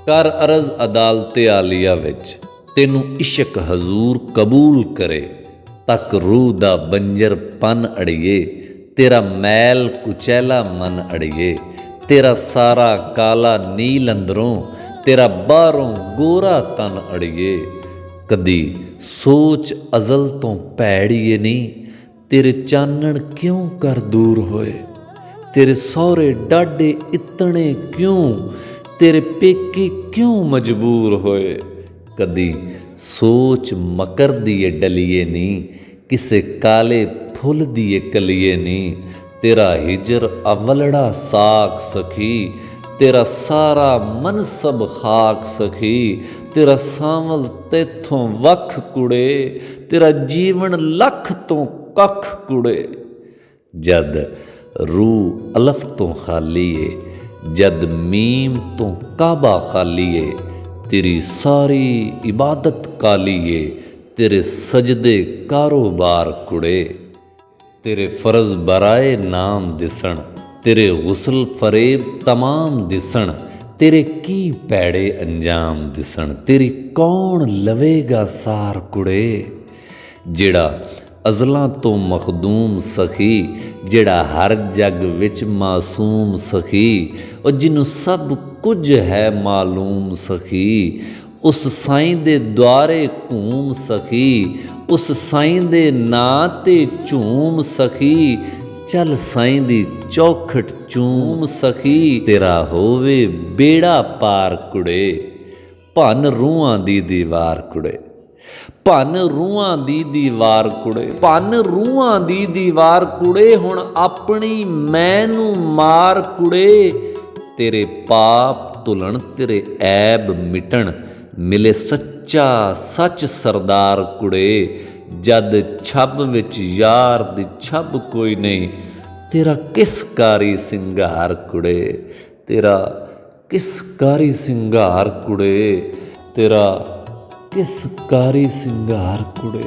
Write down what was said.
ਕਰ ਅਰਜ਼ ਅਦਾਲਤ ਆਲੀਆ ਵਿੱਚ, ਤੈਨੂੰ ਇਸ਼ਕ ਹਜ਼ੂਰ ਕਬੂਲ ਕਰੇ। ਤੱਕ ਰੂਹ ਦਾ ਬੰਜਰ ਪਨ ਅੜੀਏ, ਤੇਰਾ ਮੈਲ ਕੁਚੈਲਾ ਮਨ ਅੜੀਏ। ਤੇਰਾ ਸਾਰਾ ਕਾਲਾ ਨੀਲ ਅੰਦਰੋਂ, ਤੇਰਾ ਬਾਹਰੋਂ ਗੋਰਾ ਤਨ ਅੜੀਏ। ਕਦੀ ਸੋਚ ਅਜ਼ਲ ਤੋਂ ਭੈੜੀਏ ਨਹੀਂ, ਤੇਰੇ ਚਾਨਣ ਕਿਉਂ ਕਰ ਦੂਰ ਹੋਏ। ਤੇਰੇ ਸਹੁਰੇ ਡਾਢੇ ਇਤਣੇ ਕਿਉਂ, ਤੇਰੇ ਪੇਕੇ ਕਿਉਂ ਮਜਬੂਰ ਹੋਏ। ਕਦੀ ਸੋਚ ਮਕਰ ਦੀਏ ਡਲੀਏ ਨਹੀਂ, ਕਿਸੇ ਕਾਲੇ ਫੁੱਲ ਦੀਏ ਕਲੀਏ ਨਹੀਂ। ਤੇਰਾ ਹਿਜਰ ਅਵਲੜਾ ਸਾਕ ਸਖੀ, ਤੇਰਾ ਸਾਰਾ ਮਨਸਬ ਖਾਕ ਸਖੀ। ਤੇਰਾ ਸਾਂਵਲ ਤੈਥੋਂ ਵੱਖ ਕੁੜੇ, ਤੇਰਾ ਜੀਵਨ ਲੱਖ ਤੋਂ ਕੱਖ ਕੁੜੇ। ਜਦ ਰੂਹ ਅਲਫ ਤੋਂ ਖਾਲੀ ਏ, ਜਦ ਮੀਮ ਤੋਂ ਕਾਬਾ ਖਾਲੀ ਏ। ਤੇਰੀ ਸਾਰੀ ਇਬਾਦਤ ਕਾਲੀ ਏ, ਤੇਰੇ ਸਜਦੇ ਕਾਰੋਬਾਰ ਕੁੜੇ। ਤੇਰੇ ਫਰਜ਼ ਬਰਾਏ ਨਾਮ ਦਿਸਣ, ਤੇਰੇ ਗੁਸਲ ਫਰੇਬ ਤਮਾਮ ਦਿਸਣ। ਤੇਰੇ ਕੀ ਭੈੜੇ ਅੰਜਾਮ ਦਿਸਣ, ਤੇਰੀ ਕੌਣ ਲਵੇਗਾ ਸਾਰ ਕੁੜੇ। ਜਿਹੜਾ ਅਜ਼ਲਾਂ ਤੋਂ ਮਖਦੂਮ ਸਖੀ, ਜਿਹੜਾ ਹਰ ਜੱਗ ਵਿੱਚ ਮਾਸੂਮ ਸਖੀ। ਉਹ ਜਿਹਨੂੰ ਸਭ ਕੁਝ ਹੈ ਮਾਲੂਮ ਸਖੀ, ਉਸ ਸਾਈਂ ਦੇ ਦੁਆਰੇ ਘੂਮ ਸਖੀ। ਉਸ ਸਾਈਂ ਦੇ ਨਾਂ 'ਤੇ ਝੂਮ ਸਖੀ, ਚੱਲ ਸਾਈਂ ਦੀ ਚੌਖਟ ਚੂਮ ਸਖੀ। ਤੇਰਾ ਹੋਵੇ ਬੇੜਾ ਪਾਰ ਕੁੜੇ, ਭੰਨ ਰੂਹਾਂ ਦੀ ਦੀਵਾਰ ਕੁੜੇ। ਭੰਨ ਰੂਹਾਂ ਦੀ ਦੀਵਾਰ ਕੁੜੇ, ਭੰਨ ਰੂਹਾਂ ਦੀ ਦੀਵਾਰ ਕੁੜੇ। ਹੁਣ ਆਪਣੀ ਮੈਂ ਨੂੰ ਮਾਰ ਕੁੜੇ। ਤੇਰੇ ਪਾਪ ਧੁਲਣ, ਤੇਰੇ ਐਬ ਮਿਟਣ, ਮਿਲੇ ਸੱਚਾ ਸੱਚ ਸਰਦਾਰ ਕੁੜੇ। ਜਦ ਛੱਬ ਵਿੱਚ ਯਾਰ ਦੀ ਛੱਬ ਕੋਈ ਨਹੀਂ, ਤੇਰਾ ਕਿਸ ਕਾਰੀ ਸਿੰਗਾਰ ਕੁੜੇ। ਤੇਰਾ ਕਿਸ ਕਾਰੀ ਸਿੰਗਾਰ ਕੁੜੇ, ਤੇਰਾ ਕਿਸ ਕਾਰੀ ਸਿੰਗਾਰ ਕੁੜੇ।